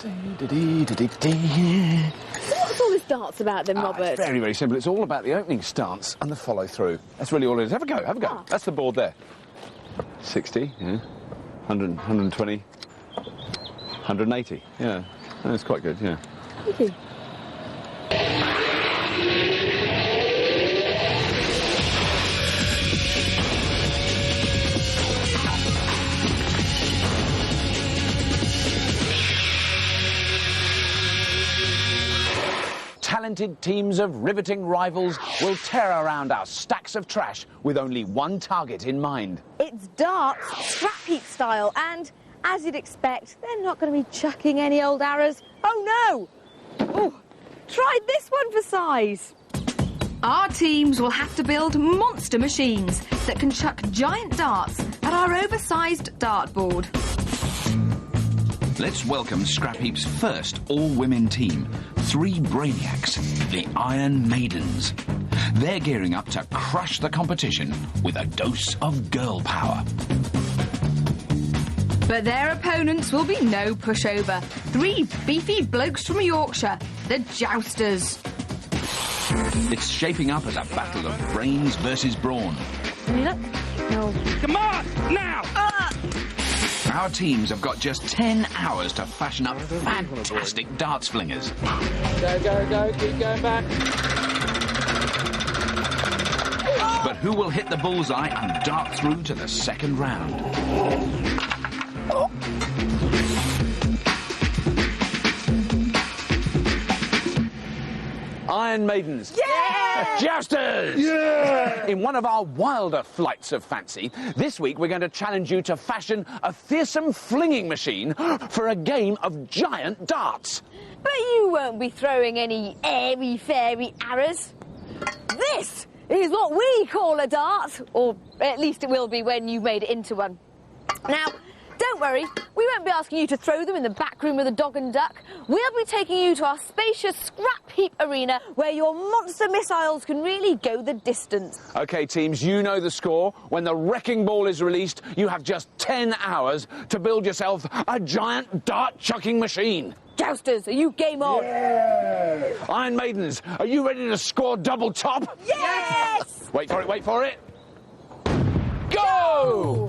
So what's all this dance about then, Robert? It's very, very simple. It's all about the opening stance and the follow-through. That's really all it is. Have a go, have a go. Ah. That's the board there. 60, yeah. 100, 120, 180, yeah. That's quite good, yeah. Thank you. Talented teams of riveting rivals will tear around our stacks of trash with only one target in mind. It's darts, Scrapheap style, and as you'd expect, they're not going to be chucking any old arrows. Oh no! Oh, try this one for size. Our teams will have to build monster machines that can chuck giant darts at our oversized dartboard. Let's welcome Scrapheap's first all-women team, 3 brainiacs, the Iron Maidens. They're gearing up to crush the competition with a dose of girl power. But their opponents will be no pushover. 3 beefy blokes from Yorkshire, the Jousters. It's shaping up as a battle of brains versus brawn. Can you look? No. Come on, now! Our teams have got just 10 hours to fashion up fantastic darts flingers. Go, go, go, keep going back. But who will hit the bullseye and dart through to the second round? Iron Maidens. Yeah! Jousters! Yeah! In one of our wilder flights of fancy, this week we're going to challenge you to fashion a fearsome flinging machine for a game of giant darts. But you won't be throwing any airy-fairy arrows. This is what we call a dart, or at least it will be when you've made it into one. Now, don't worry, we won't be asking you to throw them in the back room of the Dog and Duck. We'll be taking you to our spacious Scrapheap arena where your monster missiles can really go the distance. OK, teams, you know the score. When the wrecking ball is released, you have just 10 hours to build yourself a giant dart-chucking machine. Jousters, are you game on? Yeah! Iron Maidens, are you ready to score double top? Yes! Wait for it, wait for it. Go!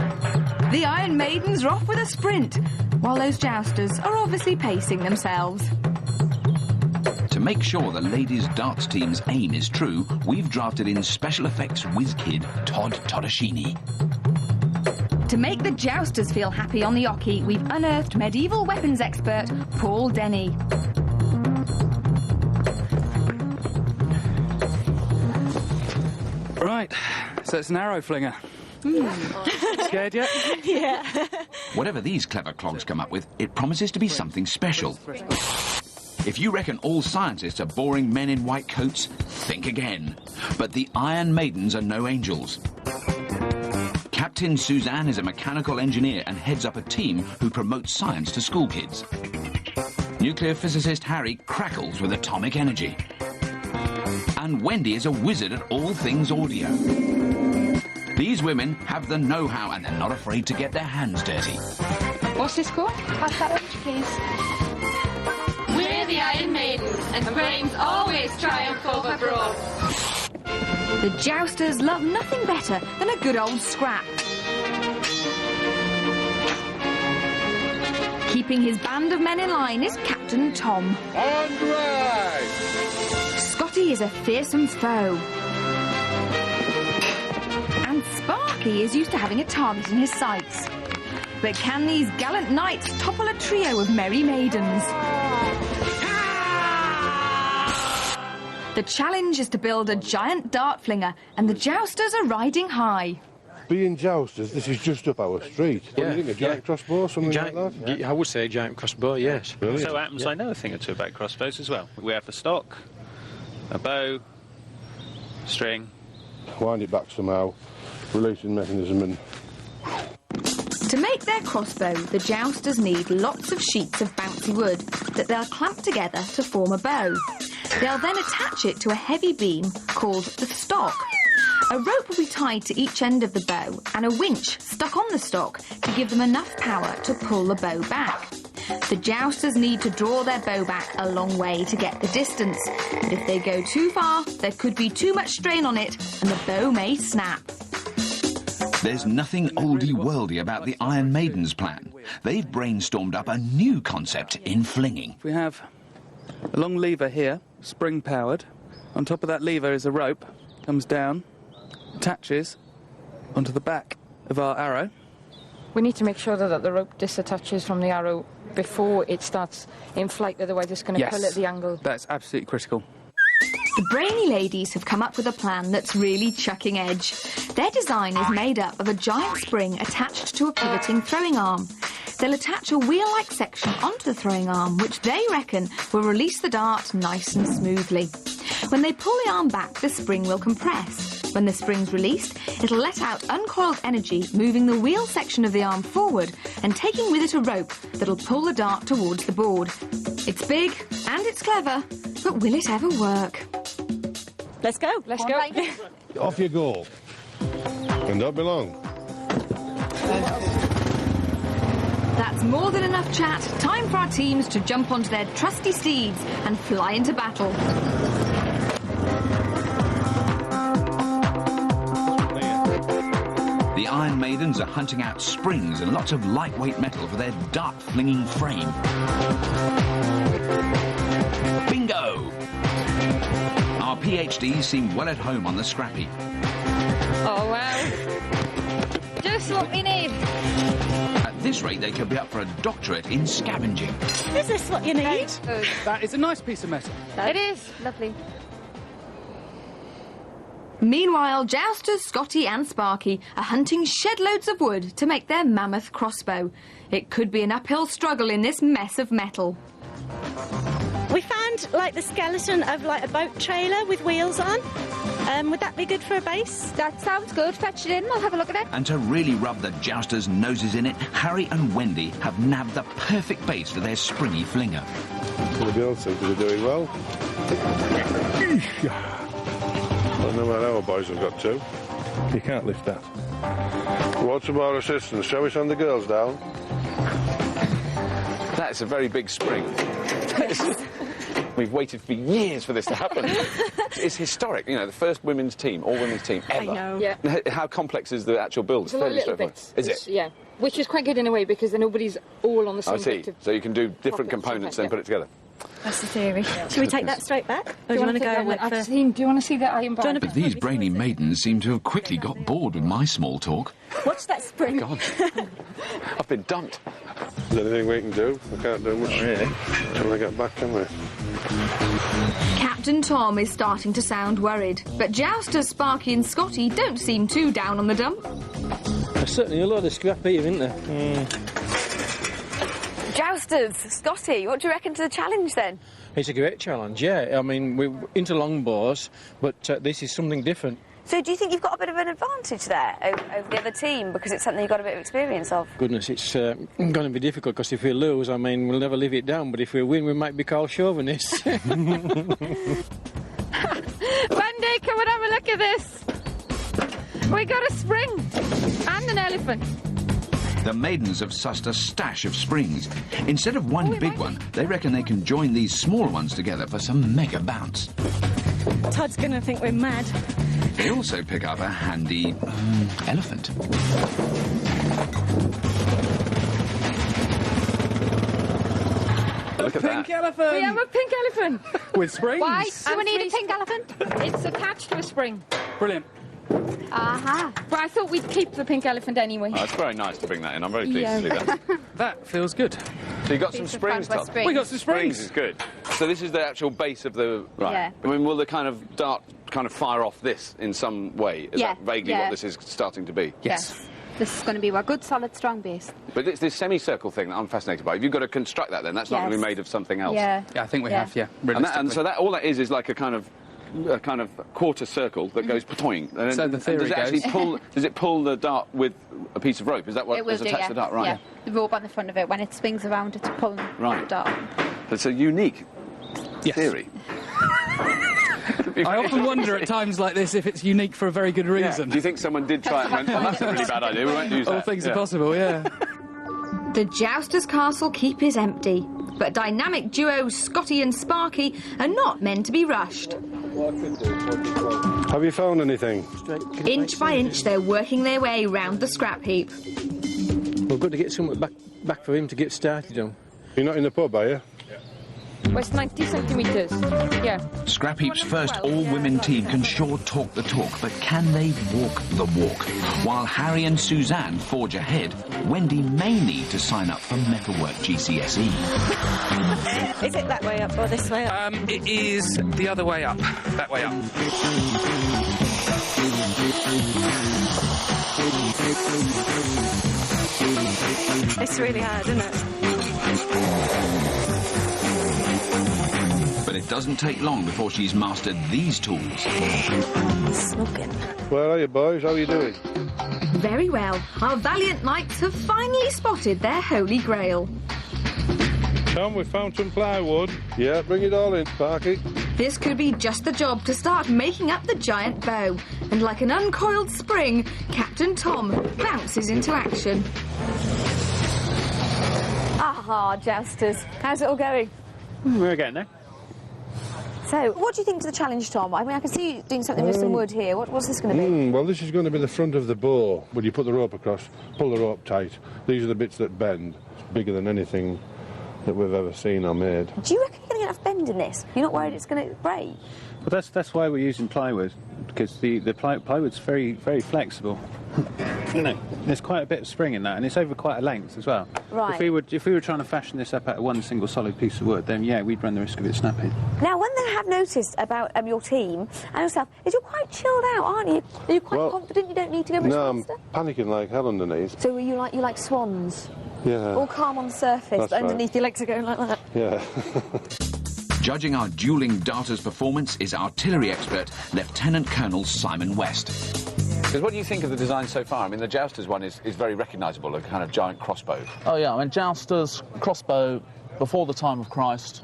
The Iron Maidens are off with a sprint, while those Jousters are obviously pacing themselves. To make sure the ladies' darts team's aim is true, we've drafted in special effects whiz kid Todd Todashini. To make the Jousters feel happy on the oche, we've unearthed medieval weapons expert Paul Denny. Right, so it's an arrow flinger. Scared yet? Yeah. Whatever these clever clogs come up with, it promises to be something special. If you reckon all scientists are boring men in white coats, think again. But the Iron Maidens are no angels. Captain Suzanne is a mechanical engineer and heads up a team who promotes science to school kids. Nuclear physicist Harry crackles with atomic energy. And Wendy is a wizard at all things audio. These women have the know-how and they're not afraid to get their hands dirty. What's this called? Pass that orange, please. We're the Iron Maidens, and brains always triumph over brawn. The Jousters love nothing better than a good old scrap. Keeping his band of men in line is Captain Tom. Andre! Scotty is a fearsome foe. And Sparky is used to having a target in his sights. But can these gallant knights topple a trio of merry maidens? The challenge is to build a giant dart flinger, and the Jousters are riding high. Being Jousters, this is just up our street. What do you think, a giant crossbow, something like that? I would say a giant crossbow, yes. Brilliant. So happens I know a thing or two about crossbows as well. We have the stock, a bow, string. Wind it back somehow, releasing mechanism and... To make their crossbow, the Jousters need lots of sheets of bouncy wood that they'll clamp together to form a bow. They'll then attach it to a heavy beam called the stock. A rope will be tied to each end of the bow and a winch stuck on the stock to give them enough power to pull the bow back. The jousters need to draw their bow back a long way to get the distance. But if they go too far, there could be too much strain on it and the bow may snap. There's nothing oldie-worldy about the Iron Maiden's plan. They've brainstormed up a new concept in flinging. We have a long lever here, spring-powered. On top of that lever is a rope, comes down, attaches onto the back of our arrow. We need to make sure that the rope disattaches from the arrow before it starts in flight, otherwise it's going to pull at the angle. That's absolutely critical. The brainy ladies have come up with a plan that's really chucking edge. Their design is made up of a giant spring attached to a pivoting throwing arm. They'll attach a wheel-like section onto the throwing arm, which they reckon will release the dart nice and smoothly. When they pull the arm back, the spring will compress. When the spring's released, it'll let out uncoiled energy, moving the wheel section of the arm forward and taking with it a rope that'll pull the dart towards the board. It's big and it's clever, but will it ever work? Let's go. Let's go. Off you go. And don't be long. That's more than enough chat. Time for our teams to jump onto their trusty steeds and fly into battle. The Iron Maidens are hunting out springs and lots of lightweight metal for their dart-flinging frame. Bingo! Our PhDs seem well at home on the Scrapheap. Oh, wow. Just what we need. At this rate, they could be up for a doctorate in scavenging. Is this what you need? That is a nice piece of metal. It is. Lovely. Meanwhile, jousters Scotty and Sparky are hunting shed loads of wood to make their mammoth crossbow. It could be an uphill struggle in this mess of metal. We found, like, the skeleton of, like, a boat trailer with wheels on. Would that be good for a base? That sounds good. Fetch it in. We'll have a look at it. And to really rub the jousters' noses in it, Harry and Wendy have nabbed the perfect base for their springy flinger. The girls seem to be doing well. I don't know where our boys have got to. You can't lift that. What's about assistance? Shall we send the girls down? That's a very big spring. We've waited for years for this to happen. It's historic, you know, the first women's team, all-women's team ever. I know. Yeah. How complex is the actual build? It's a lot of little bits. Is it? Yeah. Which is quite good in a way because then nobody's all on the same I see. bit. So you can do different components then put it together. That's the theory. Should we take that straight back? Or do you want to go and look for... Do you want to see that iron bar? But these brainy maidens seem to have quickly got bored with my small talk. Watch that spring. God. I've been dumped. Is there anything we can do? We can't do much. Really? Till they get back, can we? Captain Tom is starting to sound worried, but jousters Sparky and Scotty don't seem too down on the dump. There's certainly a lot of scrap here, isn't there? Jousters, Scotty, what do you reckon to the challenge then? It's a great challenge, yeah. I mean, we're into longbows, but this is something different. So do you think you've got a bit of an advantage there over the other team because it's something you've got a bit of experience of? Goodness, it's going to be difficult because if we lose, I mean, we'll never live it down, but if we win, we might be called chauvinists. Wendy, come and have a look at this. We got a spring and an elephant. The maidens have sussed a stash of springs. Instead of one big one, they reckon they can join these smaller ones together for some mega bounce. Todd's going to think we're mad. They also pick up a handy elephant. Look at Pink that. elephant! We have a pink elephant. With springs. Why Do we need a pink elephant? It's attached to a spring. Brilliant. Aha. But I thought we'd keep the pink elephant anyway. Oh, it's very nice to bring that in. I'm very pleased to see that. That feels good. So you got some springs, Tom? We got some springs. Is good. So this is the actual base of the... Right. Yeah. I mean, will the kind of dart kind of fire off this in some way? Is Yeah, that vaguely yeah. what this is starting to be? Yes. This is going to be a good, solid, strong base. But it's this semicircle thing that I'm fascinated by. If you've got to construct that then, that's not Yes. going to be made of something else. Yeah. Yeah, I think we Yeah. have, yeah. And so that all that is like a kind of quarter circle that goes patoing. And So the theory does it actually goes- pull? Does it pull the dart with a piece of rope? Is that what It will is do, attached yeah. to the dart? Right. Yeah. The rope on the front of it, when it swings around, it's pulling Right. the dart. It's a unique Yes. theory. I often wonder at times like this if it's unique for a very good reason. Do you think someone did try it and went, oh, that's a really bad idea, we won't use that? All things Yeah. are possible, yeah. The Jousters' castle keep is empty, but dynamic duos Scotty and Sparky are not meant to be rushed. Have you found anything? Inch by inch, they're working their way round the scrap heap. We've got to get something back for him to get started on. You're not in the pub, are you? Well, it's 90 centimetres, yeah. Scrapheap's first all-women team can sure talk the talk, but can they walk the walk? While Harry and Suzanne forge ahead, Wendy may need to sign up for Metalwork GCSE. Is it that way up or this way up? It is the other way up. That way up. It's really hard, isn't it? But it doesn't take long before she's mastered these tools. Smoking. Where are you, boys? How are you doing? Very well. Our valiant knights have finally spotted their holy grail. Tom, we found some plywood. Yeah, bring it all in, Sparky. This could be just the job to start making up the giant bow. And like an uncoiled spring, Captain Tom bounces into action. Aha, Jousters. How's it all going? We're getting there. So, what do you think to the challenge, Tom? I mean, I can see you doing something with some wood here. What's this going to be? Well, this is going to be the front of the bow. When you put the rope across, pull the rope tight. These are the bits that bend. It's bigger than anything that we've ever seen or made. Do you reckon you're going to get enough bend in this? You're not worried it's going to break? Well, that's why we're using plywood, because the plywood's very, very flexible. You know, there's quite a bit of spring in that, and it's over quite a length as well. Right. If we were trying to fashion this up out of one single solid piece of wood, then yeah, we'd run the risk of it snapping. Now, one thing I have noticed about your team and yourself is you're quite chilled out, aren't you? Are you quite confident you don't need to go much faster? I'm panicking like hell underneath. So you like swans? Yeah. All calm on the surface, That's but underneath your legs are going like that? Yeah. Judging our dueling darters' performance is artillery expert Lieutenant Colonel Simon West. Because what do you think of the design so far? I mean, the Jousters one is very recognisable, a kind of giant crossbow. Oh, yeah, I mean, Jousters, crossbow, before the time of Christ,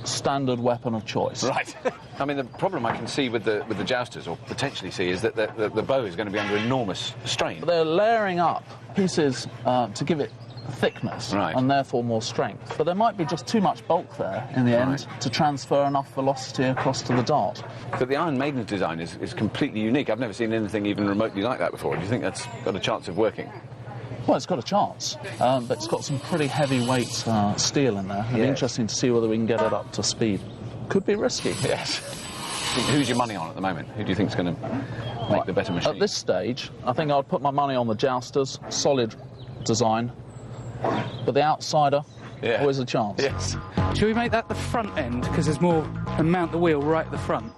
standard weapon of choice. Right. I mean, the problem I can see with the Jousters, or potentially see, is that the bow is going to be under enormous strain. They're layering up pieces to give it thickness and therefore more strength. But there might be just too much bulk there in the end to transfer enough velocity across to the dart. But the Iron Maiden's design is completely unique. I've never seen anything even remotely like that before. Do you think that's got a chance of working? Well, it's got a chance, but it's got some pretty heavyweight steel in there. It'll be interesting to see whether we can get it up to speed. Could be risky. Yes. Who's your money on at the moment? Who do you think's going to make the better machine? At this stage, I think I'd put my money on the Jousters. Solid design. But the outsider, always a chance. Yes. Should we make that the front end, because there's more, and mount the wheel right at the front?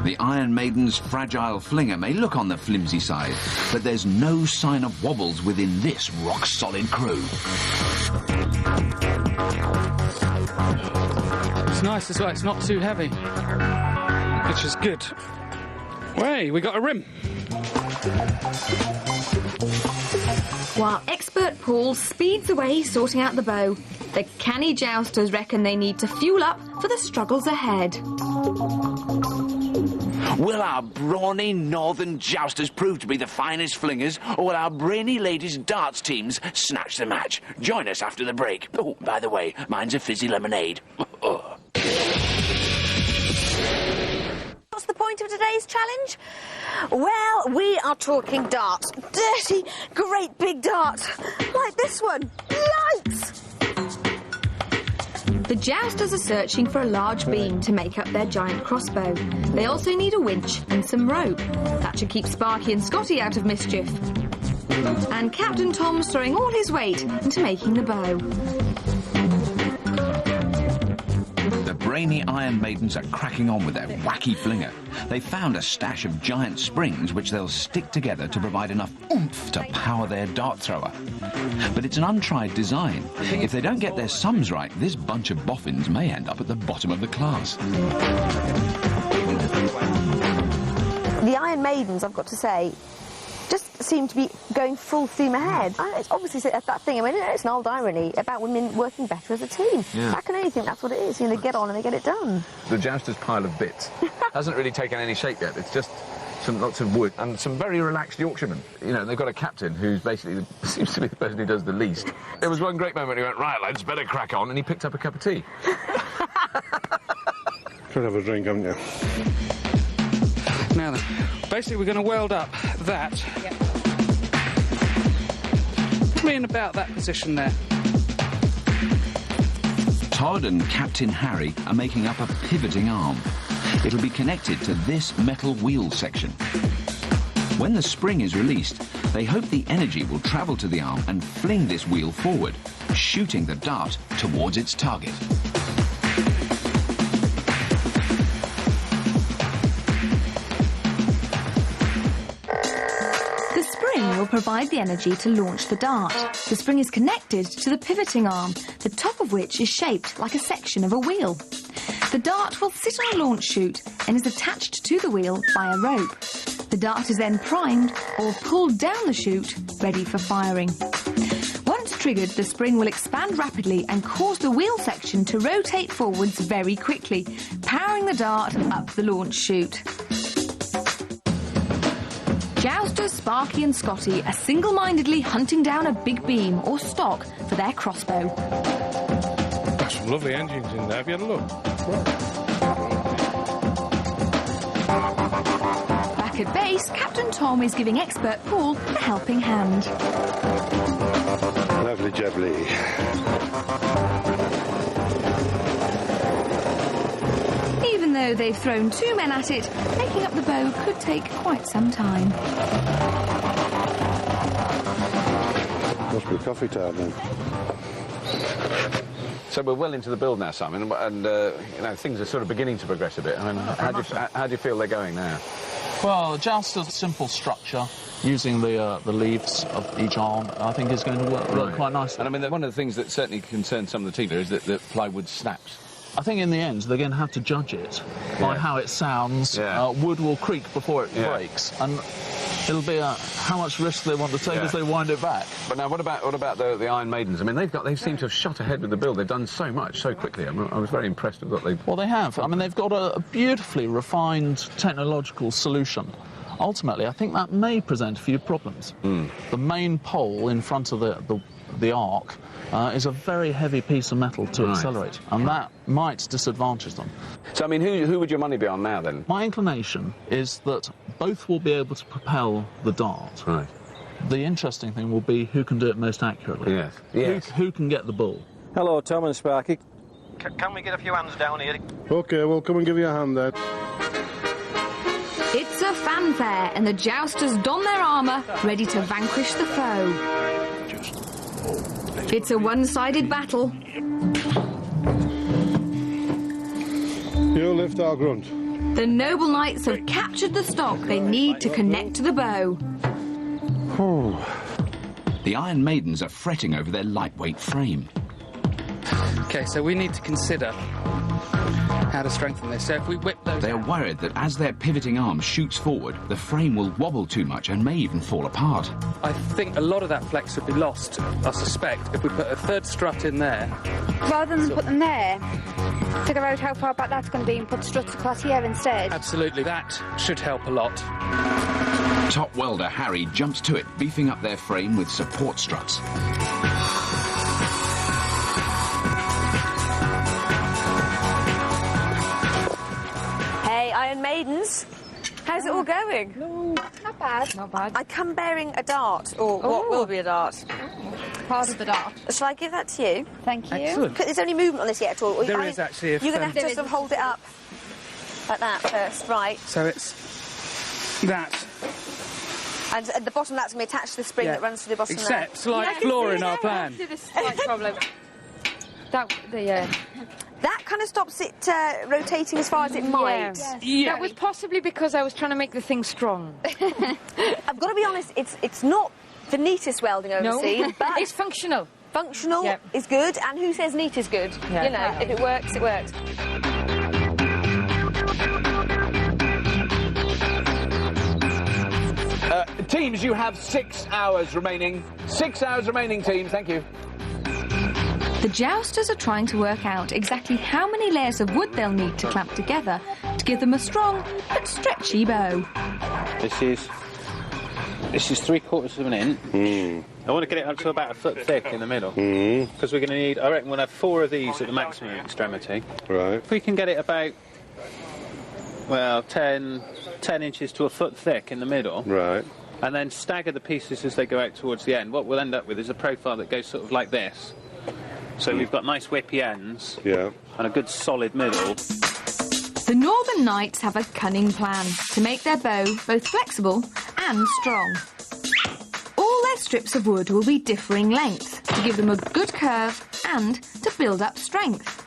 The Iron Maiden's fragile flinger may look on the flimsy side, but there's no sign of wobbles within this rock-solid crew. It's nice as well, it's not too heavy, which is good. Hey, we got a rim. While expert Paul speeds away sorting out the bow, the canny Jousters reckon they need to fuel up for the struggles ahead. Will our brawny northern Jousters prove to be the finest flingers, or will our brainy ladies' darts teams snatch the match? Join us after the break. Oh, by the way, mine's a fizzy lemonade. What's the point of today's challenge? Well, we are talking darts. Dirty, great big darts. Like this one. Lights! The Jousters are searching for a large beam to make up their giant crossbow. They also need a winch and some rope. That should keep Sparky and Scotty out of mischief. And Captain Tom's throwing all his weight into making the bow. The brainy Iron Maidens are cracking on with their wacky flinger. They found a stash of giant springs which they'll stick together to provide enough oomph to power their dart thrower. But it's an untried design. If they don't get their sums right, this bunch of boffins may end up at the bottom of the class. The Iron Maidens, I've got to say, just seem to be going full steam ahead. It's obviously that thing, I mean, it's an old irony about women working better as a team. Yeah. I can only think that's what it is. You know, they get on and they get it done. The Jousters pile of bits hasn't really taken any shape yet. It's just lots of wood, and some very relaxed Yorkshiremen. You know, they've got a captain who's basically seems to be the person who does the least. There was one great moment he went, right, lads, better crack on, and he picked up a cup of tea. Could have a drink, haven't you? Now then, basically we're going to weld up that. Yep. Probably in about that position there. Todd and Captain Harry are making up a pivoting arm. It'll be connected to this metal wheel section. When the spring is released, they hope the energy will travel to the arm and fling this wheel forward, shooting the dart towards its target. The spring will provide the energy to launch the dart. The spring is connected to the pivoting arm, the top of which is shaped like a section of a wheel. The dart will sit on a launch chute and is attached to the wheel by a rope. The dart is then primed or pulled down the chute, ready for firing. Once triggered, the spring will expand rapidly and cause the wheel section to rotate forwards very quickly, powering the dart up the launch chute. Jousters Sparky and Scotty are single-mindedly hunting down a big beam or stock for their crossbow. Got some lovely engines in there. Have you had a look? Back at base, Captain Tom is giving expert Paul a helping hand. Lovely jubbly. Even though they've thrown 2 men at it, making up the bow could take quite some time. Must be coffee time then. So we're well into the build now, Simon, and you know, things are sort of beginning to progress a bit. I mean, how do you feel they're going now? Well, just a simple structure using the leaves of each arm, I think is going to work quite nicely. And I mean, one of the things that certainly concerns some of the team is that the plywood snaps. I think in the end they're going to have to judge it by how it sounds. Wood will creak before it breaks, and it'll be how much risk they want to take as they wind it back. But now, what about the Iron Maidens? I mean, they seem to have shot ahead with the build. They've done so much so quickly. I was very impressed with what they've. Well, they have. I mean, they've got a beautifully refined technological solution. Ultimately, I think that may present a few problems. The main pole in front of the arc is a very heavy piece of metal to accelerate, and that might disadvantage them. So, I mean, who would your money be on now, then? My inclination is that both will be able to propel the dart. Right. The interesting thing will be who can do it most accurately. Yes. Who can get the bull. Hello, Tom and Sparky. Can we get a few hands down here? OK, we'll come and give you a hand there. It's a fanfare, and the jousters don their armour, ready to vanquish the foe. It's a one-sided battle. You lift our grunt. The noble knights have captured the stock they need to connect to the bow. The Iron Maidens are fretting over their lightweight frame. OK, so we need to consider how to strengthen this. So if we whip those... They are worried that as their pivoting arm shoots forward, the frame will wobble too much and may even fall apart. I think a lot of that flex would be lost, I suspect, if we put a third strut in there. Rather than put them there, figure out how far back that's going to be and put struts across here instead. Absolutely, that should help a lot. Top welder Harry jumps to it, beefing up their frame with support struts. Iron Maidens, how's it all going? Not bad. Not bad. I come bearing a dart, or what will be a dart. Part of the dart. Shall I give that to you? Thank you. Excellent. Is there any movement on this yet at all? There is actually. You're going to have to sort of hold it up like that first, right? So it's that. And at the bottom that's going to be attached to the spring that runs through the bottom there. Except slight flaw in our plan. This slight problem. That kind of stops it rotating as far as it might. Yeah. That was possibly because I was trying to make the thing strong. I've got to be honest, it's not the neatest welding I've ever seen, but it's functional. Functional is good, and who says neat is good? Yeah. You know, if it works, it works. Teams, you have 6 hours remaining. 6 hours remaining, team. Thank you. The jousters are trying to work out exactly how many layers of wood they'll need to clamp together to give them a strong but stretchy bow. This is 3/4 of an inch. I want to get it up to about a foot thick in the middle. Because we're going to need, I reckon we'll have 4 of these at the maximum extremity. Right. If we can get it about, well, 10 inches to a foot thick in the middle. Right. And then stagger the pieces as they go out towards the end. What we'll end up with is a profile that goes sort of like this. So we've got nice whippy ends. Yeah. And a good solid middle. The Northern Knights have a cunning plan to make their bow both flexible and strong. All their strips of wood will be differing lengths to give them a good curve and to build up strength.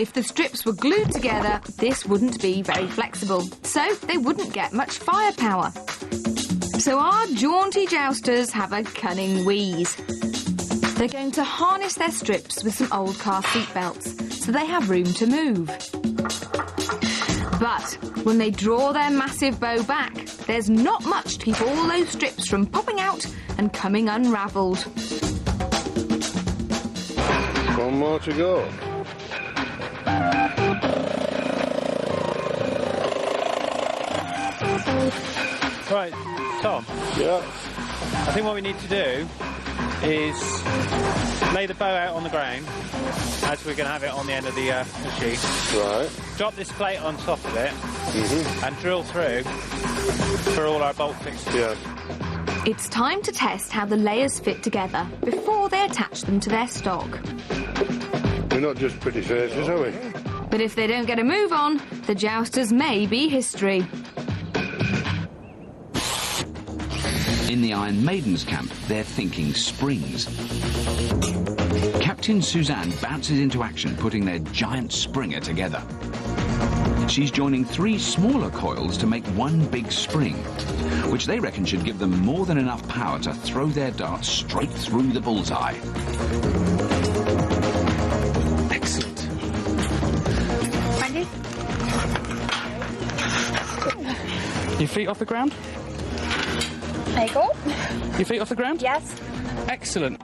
If the strips were glued together, this wouldn't be very flexible, so they wouldn't get much firepower. So our jaunty jousters have a cunning wheeze. They're going to harness their strips with some old car seat belts so they have room to move. But when they draw their massive bow back, there's not much to keep all those strips from popping out and coming unravelled. One more to go. Right, Tom. Yeah. I think what we need to do is lay the bow out on the ground as we're going to have it on the end of the sheet. Right. Drop this plate on top of it and drill through for all our bolt fixtures. Yeah. It's time to test how the layers fit together before they attach them to their stock. We're not just pretty faces, are we? But if they don't get a move on, the jousters may be history. In the Iron Maiden's camp, they're thinking springs. Captain Suzanne bounces into action, putting their giant springer together. She's joining 3 smaller coils to make one big spring, which they reckon should give them more than enough power to throw their darts straight through the bullseye. Excellent. Wendy? Your feet off the ground? There you go. Your feet off the ground? Yes. Excellent.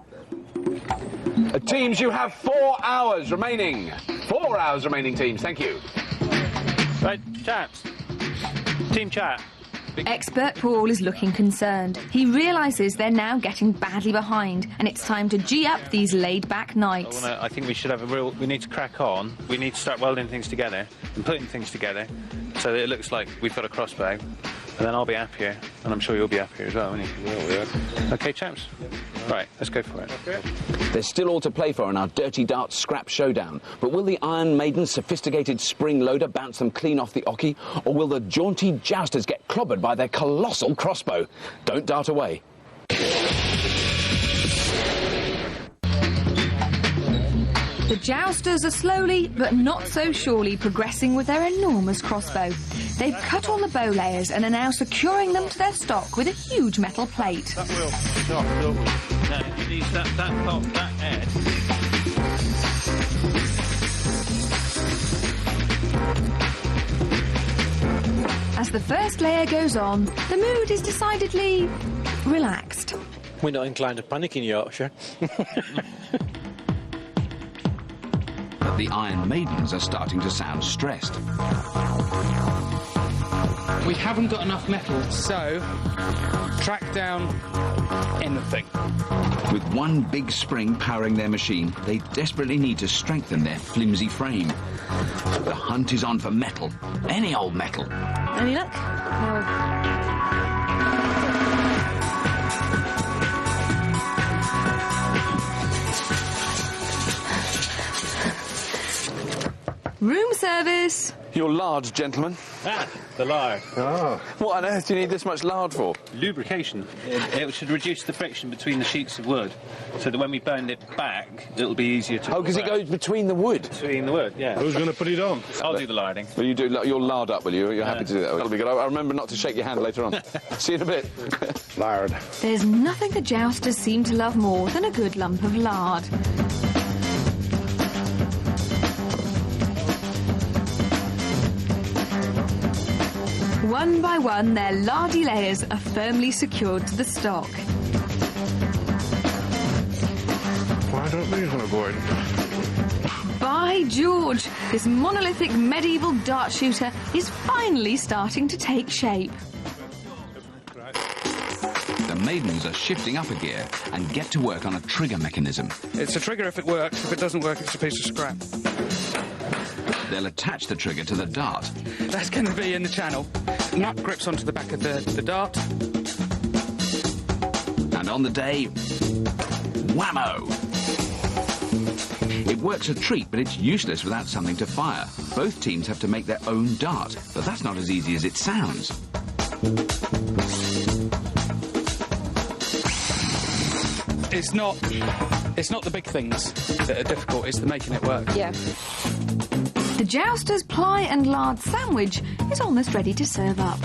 Teams, you have 4 hours remaining. 4 hours remaining, teams. Thank you. Right, chaps. Team chat. Expert Paul is looking concerned. He realises they're now getting badly behind and it's time to G up these laid-back knights. I think we should have we need to crack on. We need to start welding things together and putting things together so that it looks like we've got a crossbow. And then I'll be happier, and I'm sure you'll be happier as well, won't you? Yeah. Okay, chaps? Right, let's go for it. Okay. There's still all to play for in our Dirty Dart Scrap Showdown, but will the Iron Maiden's sophisticated spring loader bounce them clean off the ocky, or will the jaunty jousters get clobbered by their colossal crossbow? Don't dart away. The jousters are slowly, but not so surely, progressing with their enormous crossbow. They've cut all the bow layers and are now securing them to their stock with a huge metal plate. That will stop, don't we? No, it needs that edge. As the first layer goes on, the mood is decidedly relaxed. We're not inclined to panic in Yorkshire. But the Iron Maidens are starting to sound stressed. We haven't got enough metal, so track down anything. With one big spring powering their machine, they desperately need to strengthen their flimsy frame. The hunt is on for metal. Any old metal. Any luck? No. Room service. Your lard, gentlemen. Ah, the lard. Ah. What on earth do you need this much lard for? Lubrication. It should reduce the friction between the sheets of wood, so that when we bend it back, it'll be easier to... Oh, because it goes between the wood? Between the wood, yeah. Who's going to put it on? I'll do the larding. Well, you do. You'll lard up, will you? You're happy to do that? That'll be good. I'll remember not to shake your hand later on. See you in a bit. Lard. There's nothing the jousters seem to love more than a good lump of lard. One by one, their lardy layers are firmly secured to the stock. Why don't these want to go in? By George, this monolithic medieval dart shooter is finally starting to take shape. maidens are shifting up a gear and get to work on a trigger mechanism. It's a trigger if it works. If it doesn't work, it's a piece of scrap. They'll attach the trigger to the dart. That's going to be in the channel. Nut grips onto the back of the dart. And on the day, whammo! It works a treat, but it's useless without something to fire. Both teams have to make their own dart, but that's not as easy as it sounds. It's not the big things that are difficult, it's the making it work. Yeah. The Jouster's ply and lard sandwich is almost ready to serve up.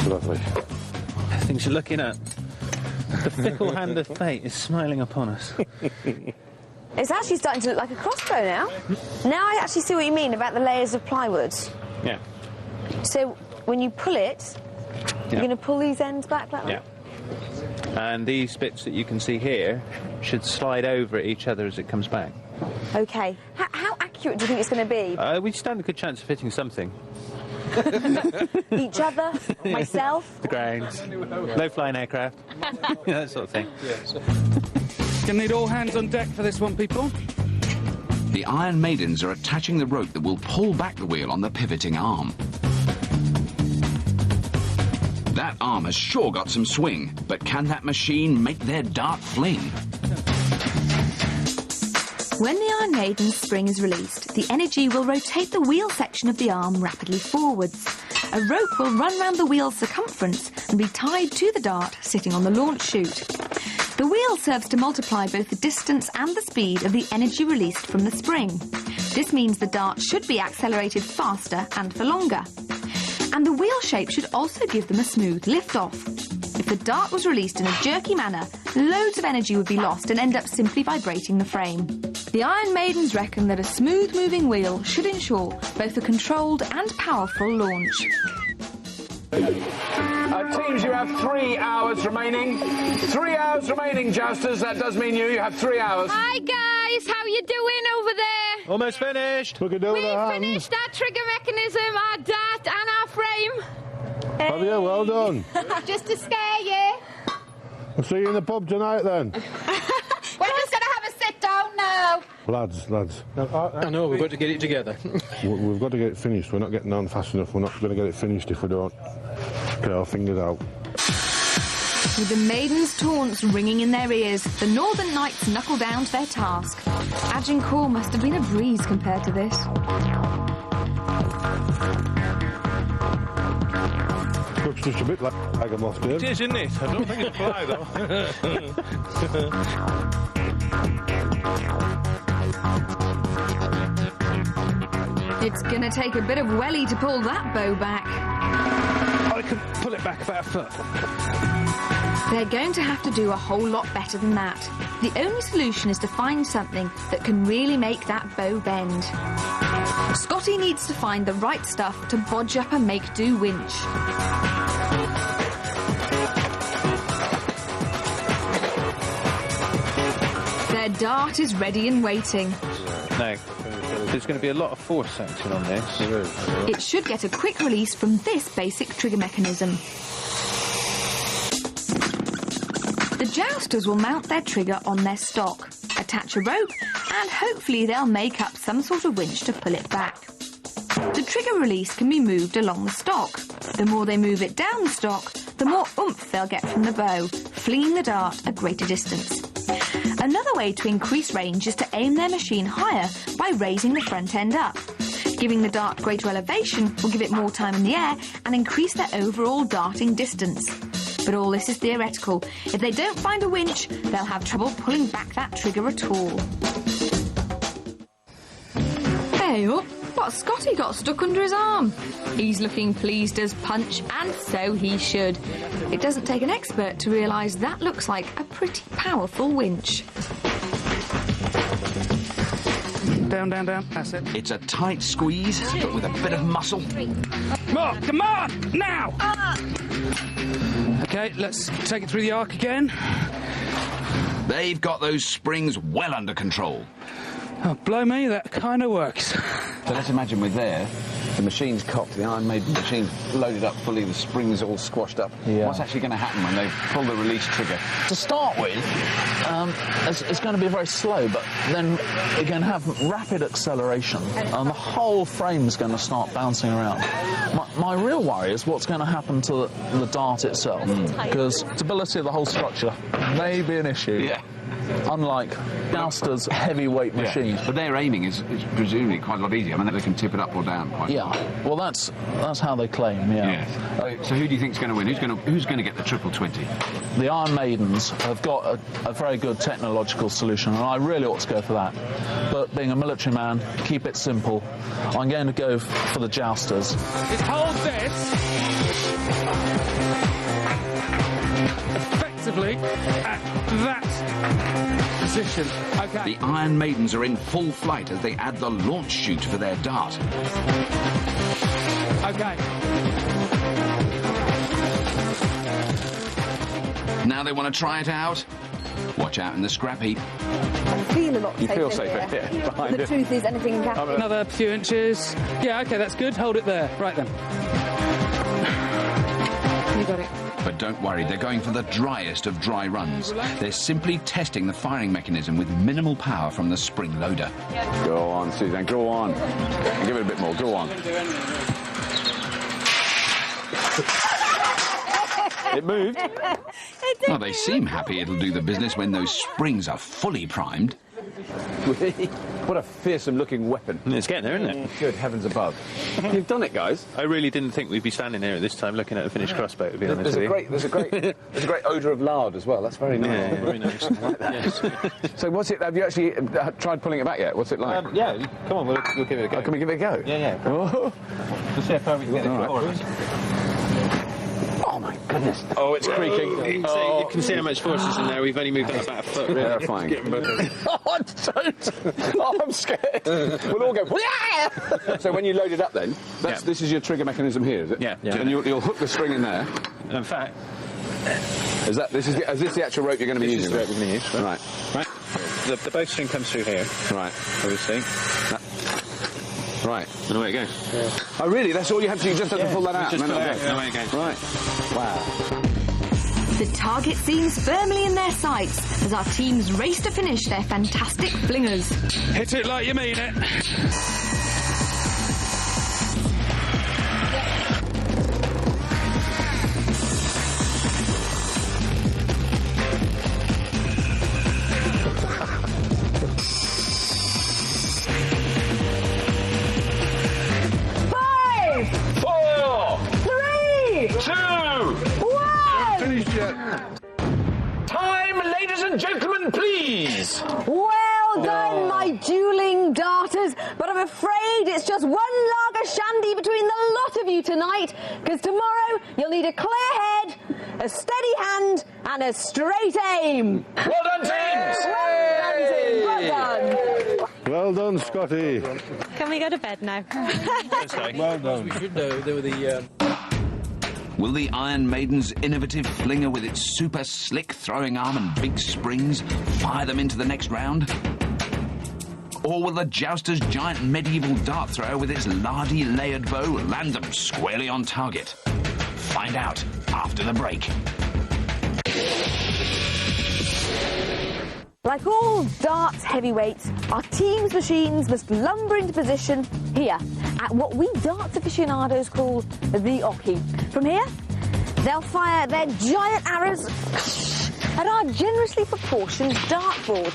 Lovely. Things you're looking at. The fickle hand of fate is smiling upon us. It's actually starting to look like a crossbow now. Now I actually see what you mean about the layers of plywood. Yeah. So when you pull it, you're going to pull these ends back like that? Yeah. And these bits that you can see here should slide over at each other as it comes back. OK. How accurate do you think it's going to be? We stand a good chance of hitting something. Each other? Myself? The ground. Low-flying aircraft. That sort of thing. Gonna need all hands on deck for this one, people. The Iron Maidens are attaching the rope that will pull back the wheel on the pivoting arm. That arm has sure got some swing, but can that machine make their dart fling? When the Iron Maiden's spring is released, the energy will rotate the wheel section of the arm rapidly forwards. A rope will run round the wheel's circumference and be tied to the dart sitting on the launch chute. The wheel serves to multiply both the distance and the speed of the energy released from the spring. This means the dart should be accelerated faster and for longer. And the wheel shape should also give them a smooth lift-off. If the dart was released in a jerky manner, loads of energy would be lost and end up simply vibrating the frame. The Iron Maidens reckon that a smooth-moving wheel should ensure both a controlled and powerful launch. Teams, you have 3 hours remaining. 3 hours remaining, Jousters. That does mean you have 3 hours. Hi, guys. How you doing over there? Almost finished. We can do We've finished our trigger mechanism, our dart and our frame. Have you? Well done. Just to scare you. I'll see you in the pub tonight, then. We're just going to have a sit down now. Lads. I know, we've got to get it together. We've got to get it finished. We're not getting on fast enough. We're not going to get it finished if we don't get our fingers out. With the maidens' taunts ringing in their ears, the Northern Knights knuckle down to their task. Agincourt must have been a breeze compared to this. Looks just a bit like a moth, Dave. It is, isn't it? I don't think it's fly, though. It's gonna take a bit of welly to pull that bow back. I can pull it back about a foot. They're going to have to do a whole lot better than that. The only solution is to find something that can really make that bow bend. Scotty needs to find the right stuff to bodge up a make-do winch. Their dart is ready and waiting. No. There's going to be a lot of force action on this. It should get a quick release from this basic trigger mechanism. The Jousters will mount their trigger on their stock, attach a rope, and hopefully they'll make up some sort of winch to pull it back. The trigger release can be moved along the stock. The more they move it down the stock, the more oomph they'll get from the bow, flinging the dart a greater distance. Another way to increase range is to aim their machine higher by raising the front end up. Giving the dart greater elevation will give it more time in the air and increase their overall darting distance. But all this is theoretical. If they don't find a winch, they'll have trouble pulling back that trigger at all. Hey up, what's Scotty got stuck under his arm? He's looking pleased as punch, and so he should. It doesn't take an expert to realise that looks like a pretty powerful winch. Down, that's it. It's a tight squeeze, but with a bit of muscle. Come on, now! OK, let's take it through the arc again. They've got those springs well under control. Oh, blow me, that kind of works. So let's imagine we're there. The machine's cocked, the Iron Maiden machine's loaded up fully, the springs all squashed up. Yeah. What's actually going to happen when they pull the release trigger? To start with, it's going to be very slow, but then you're going to have rapid acceleration, and the whole frame's going to start bouncing around. My real worry is what's going to happen to the dart itself, because stability of the whole structure may be an issue. Yeah. Unlike Jouster's heavyweight machine. But their aiming is presumably quite a lot easier. I mean, they can tip it up or down quite well. Well, that's how they claim, Yes. So who do you think's going to win? Who's going to get the triple 20? The Iron Maidens have got a very good technological solution, and I really ought to go for that. But being a military man, keep it simple. I'm going to go for the Jousters. Just hold this effectively at that position. Okay. The Iron Maidens are in full flight as they add the launch chute for their dart. Okay. Now they want to try it out. Watch out in the scrap heap. I feel a lot safer. You feel safer here, behind The it. truth is, anything can happen. Another few inches. Yeah, okay, that's good. Hold it there. Right then. You got it. But don't worry, they're going for the driest of dry runs. They're simply testing the firing mechanism with minimal power from the spring loader. Go on, Suzanne, go on. Give it a bit more, go on. It moved. Well, they seem happy it'll do the business when those springs are fully primed. What a fearsome-looking weapon. It's getting there, isn't it? Good heavens above. You've done it, guys. I really didn't think we'd be standing here at this time looking at a finished crossbow, to be honest with you. There's a great odour of lard as well. That's very nice. Yeah, very nice. I like that. Yes. So what's it? Have you actually tried pulling it back yet? What's it like? Yeah, come on, we'll give it a go. Can we give it a go? Yeah. Oh. We'll see how far we can get it before us. Oh my goodness! Oh, it's creaking. You can see how much force is in there. We've only moved up about a foot. Really. Terrifying. Oh, don't! Oh, I'm scared. We'll all go. So when you load it up, then this is your trigger mechanism here, is it? Yeah. And you'll hook the string in there. In fact, is this the actual rope you're going to be using? This is the rope we're going to use. Right. The bowstring comes through here. Right. Obviously. Right. And away it goes. Yeah. Oh, really? That's all you have to do? You just have to pull that out? Just pull it out, and away it goes. Right. Wow. The target seems firmly in their sights as our teams race to finish their fantastic flingers. Hit it like you mean it. Time, ladies and gentlemen, please! Well done, my dueling darters, but I'm afraid it's just one lager shandy between the lot of you tonight, because tomorrow you'll need a clear head, a steady hand, and a straight aim. Well done, teams! Well done, teams. Well done. Well done, Scotty. Can we go to bed now? Well done. We should know they were the... Will the Iron Maiden's innovative flinger with its super slick throwing arm and big springs fire them into the next round? Or will the Jouster's giant medieval dart thrower with its lardy layered bow land them squarely on target? Find out after the break. Like all darts heavyweights, our team's machines must lumber into position here at what we darts aficionados call the Ocky. From here, they'll fire their giant arrows at our generously proportioned dartboard.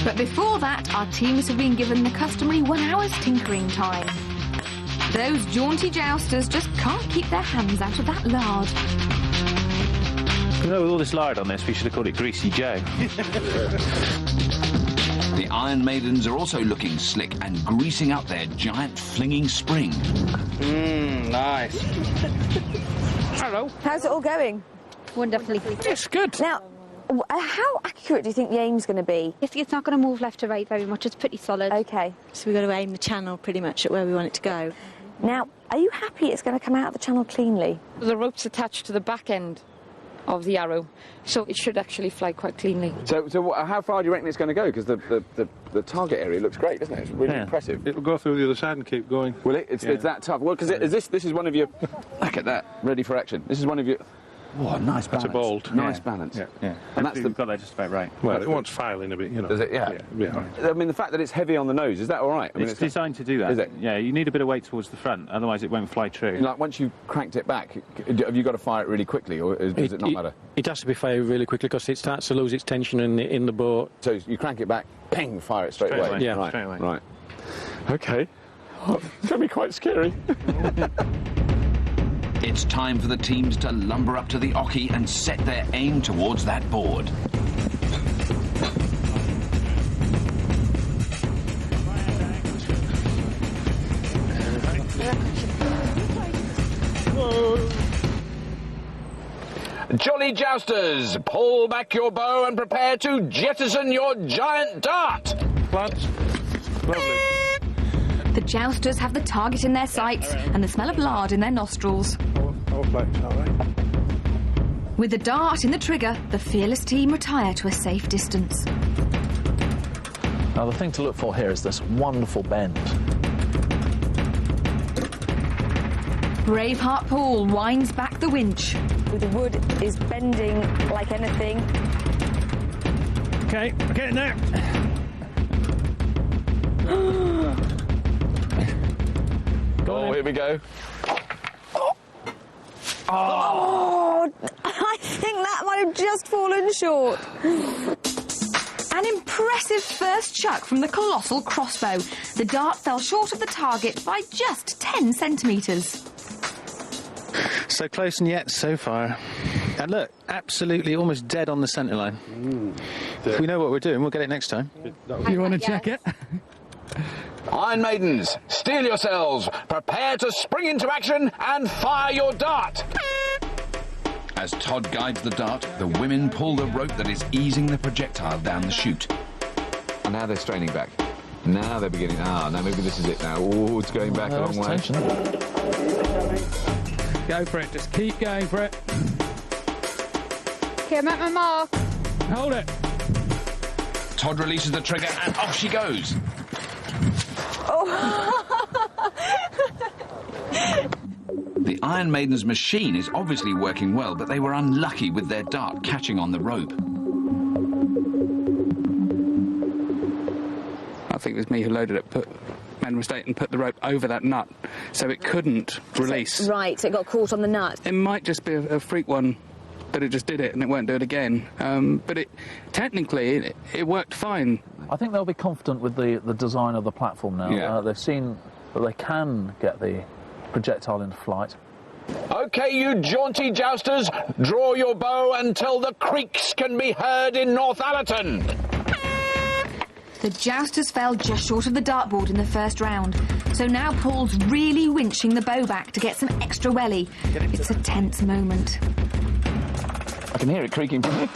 But before that, our teams have been given the customary 1 hour's tinkering time. Those jaunty jousters just can't keep their hands out of that lard. You know, with all this lard on this, we should have called it Greasy Joe. The Iron Maidens are also looking slick and greasing up their giant flinging spring. Nice. Hello. How's it all going? Wonderfully. It's good. Now, how accurate do you think the aim's going to be? It's not going to move left to right very much. It's pretty solid. OK. So we've got to aim the channel pretty much at where we want it to go. Now, are you happy it's going to come out of the channel cleanly? The rope's attached to the back end. of the arrow, so it should actually fly quite cleanly. So how far do you reckon it's going to go? Because the target area looks great, doesn't it? It's really impressive. It'll go through the other side and keep going. Will it? It's that tough. Well, because this is one of your... Look at that, ready for action. This is one of your... Oh, nice balance. That's a bolt. Nice balance. Yeah. And that's You've got that just about right. Well, it wants filing a bit, you know. Does it? Yeah. I mean, the fact that it's heavy on the nose, is that all right? I mean, It's designed to do that. Is it? Yeah, you need a bit of weight towards the front, otherwise it won't fly true. Like, once you've cranked it back, have you got to fire it really quickly, or does it not matter? It has to be fired really quickly because it starts to lose its tension in the bow. So you crank it back, ping, fire it straight away. Yeah. Right. Straight away. Right. OK. Oh, it's going to be quite scary. It's time for the teams to lumber up to the oche and set their aim towards that board. Jolly jousters, pull back your bow and prepare to jettison your giant dart. Plants. Lovely. The jousters have the target in their sights and the smell of lard in their nostrils. All flags, all right. With the dart in the trigger, the fearless team retire to a safe distance. Now, the thing to look for here is this wonderful bend. Braveheart Paul winds back the winch. The wood is bending like anything. OK, we're getting there. Oh, here we go. Oh, I think that might have just fallen short. An impressive first chuck from the colossal crossbow. The dart fell short of the target by just 10 centimetres. So close and yet so far. And look, absolutely almost dead on the centre line. If we know what we're doing, we'll get it next time. You want to check it? Iron Maidens, steel yourselves, prepare to spring into action and fire your dart. As Todd guides the dart, the women pull the rope that is easing the projectile down the chute. And now they're straining back. Now they're beginning. Now maybe this is it now. Oh, it's going back a long way. Go for it, just keep going for it. Okay, I'm at my mark. Hold it. Todd releases the trigger and off she goes. The Iron Maiden's machine is obviously working well, but they were unlucky with their dart catching on the rope. I think it was me who loaded it, made a mistake and put the rope over that nut, so it couldn't release. Right, so it got caught on the nut. It might just be a freak one that it just did it and it won't do it again. But technically it worked fine. I think they'll be confident with the design of the platform now. Yeah. They've seen that they can get the projectile into flight. OK, you jaunty jousters, draw your bow until the creaks can be heard in Northallerton. The jousters fell just short of the dartboard in the first round, so now Paul's really winching the bow back to get some extra welly. It's a tense moment. I can hear it creaking from here.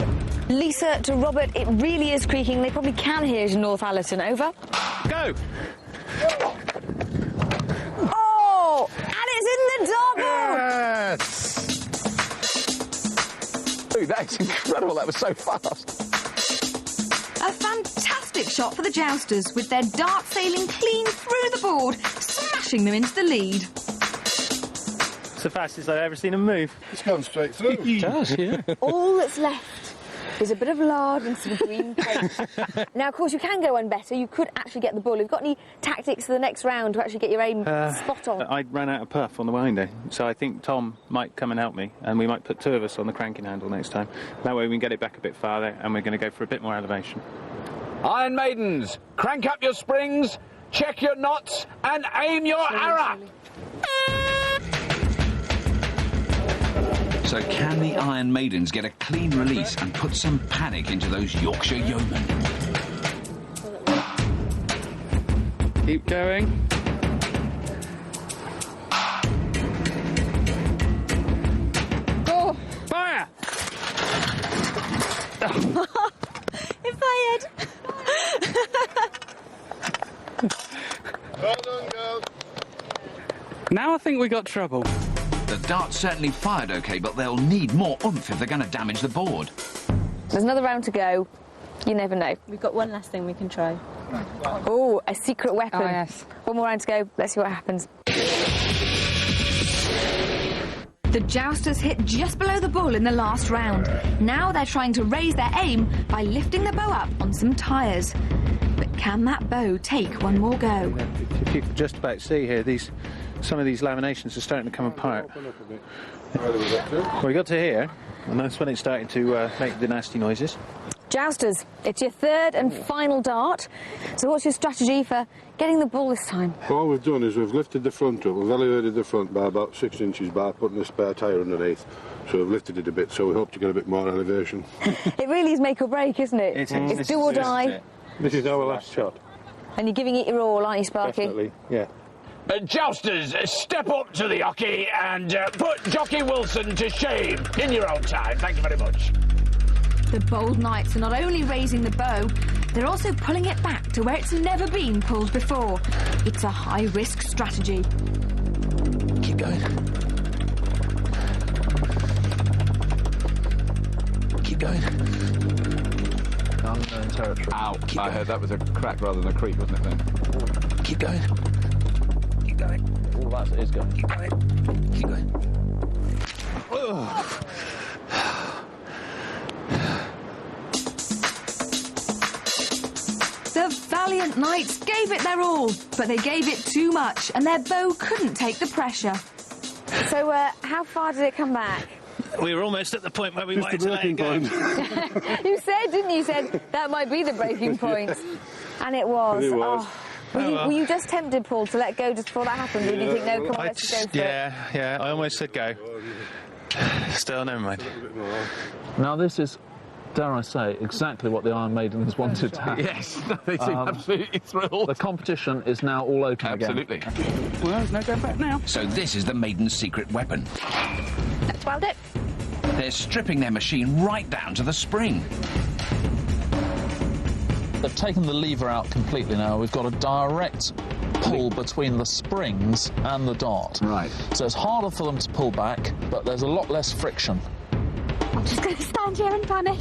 Lisa to Robert, it really is creaking. They probably can hear it in Northallerton. Over. Go! Oh! And it's in the dartboard! Yes! Dude, that is incredible. That was so fast. A fantastic shot for the jousters, with their dart sailing clean through the board, smashing them into the lead. It's the fastest I've ever seen him move. It's gone straight through. It does, yeah. All that's left is a bit of lard and some green paint. Now, of course, you can go one better. You could actually get the bull. Have you got any tactics for the next round to actually get your aim spot on? I ran out of puff on the winder, so I think Tom might come and help me, and we might put two of us on the cranking handle next time. That way we can get it back a bit farther, and we're going to go for a bit more elevation. Iron Maidens, crank up your springs, check your knots, and aim your arrow. So can the Iron Maidens get a clean release and put some panic into those Yorkshire yeomen? Keep going. Go! Fire! It fired. Well done, girls. Now I think we got trouble. The darts certainly fired OK, but they'll need more oomph if they're going to damage the board. There's another round to go. You never know. We've got one last thing we can try. Oh, a secret weapon. Oh, yes. One more round to go. Let's see what happens. The jousters hit just below the bull in the last round. Now they're trying to raise their aim by lifting the bow up on some tyres. But can that bow take one more go? If you can just about see here, some of these laminations are starting to come apart. Well, we got to here, and that's when it's starting to make the nasty noises. Jousters, it's your third and final dart. So what's your strategy for getting the bull this time? Well, all we've done is we've lifted the front up. We've elevated the front by about 6 inches by putting a spare tyre underneath. So we've lifted it a bit, so we hope to get a bit more elevation. It really is make or break, isn't it? It's do or die. This is our last shot. And you're giving it your all, aren't you, Sparky? Definitely, yeah. Jousters, step up to the hockey and put Jockey Wilson to shame in your own time. Thank you very much. The bold knights are not only raising the bow, they're also pulling it back to where it's never been pulled before. It's a high-risk strategy. Keep going. Keep going. Unknown territory. Ow. I heard that was a crack rather than a creak, wasn't it then? Keep going. Keep going. All that is going. Keep going. Keep going. Ugh. The valiant knights gave it their all, but they gave it too much, and their bow couldn't take the pressure. So, how far did it come back? We were almost at the point where we Just wanted the to let it breaking go. point. You said, didn't you? You said that might be the breaking point. And it was. It was. Oh. Were you just tempted, Paul, to let go just before that happened? Or did you think, no, come on, let's go for it? Yeah, I almost said go. Still, never mind. Now, this is, dare I say, exactly what the Iron Maidens wanted to have. Yes, they seem absolutely thrilled. The competition is now all open Absolutely. again. Well, there's no going back now. So this is the Maiden's secret weapon. That's well done. They're stripping their machine right down to the spring. They've taken the lever out completely now. We've got a direct pull between the springs and the dart. Right. So it's harder for them to pull back, but there's a lot less friction. I'm just going to stand here and panic.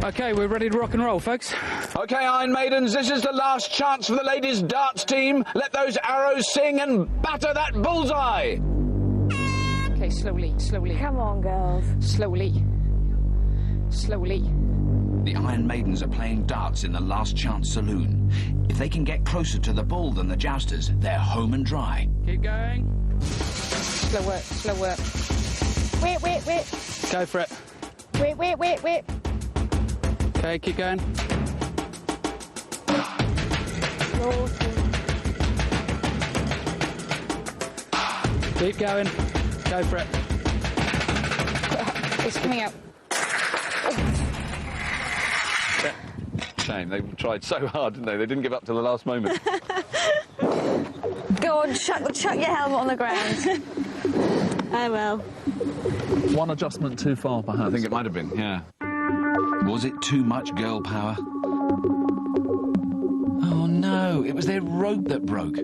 OK, we're ready to rock and roll, folks. OK, Iron Maidens, this is the last chance for the ladies' darts team. Let those arrows sing and batter that bullseye. OK, slowly. Come on, girls. Slowly. The Iron Maidens are playing darts in the Last Chance Saloon. If they can get closer to the bull than the jousters, they're home and dry. Keep going. Slower. Wait. Go for it. Wait. OK, keep going. Keep going. Go for it. It's coming out. Shame, they tried so hard, didn't they? They didn't give up till the last moment. Go on, chuck your helmet on the ground. Oh, well. One adjustment too far, perhaps. I think it might have been, yeah. Was it too much girl power? Oh no, it was their rope that broke.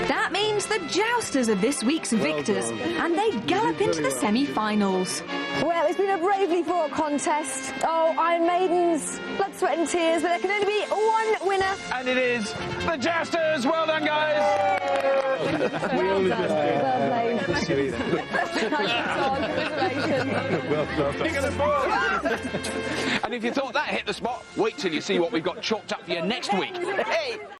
That means the jousters are this week's victors, and they gallop into the semi-finals. Well, it's been a bravely fought contest. Oh, Iron Maidens, blood, sweat and tears, but there can only be one winner. And it is the Jousters. Well done, guys. Well played. And if you thought that hit the spot, wait till you see what we've got chalked up for you next week. Hey!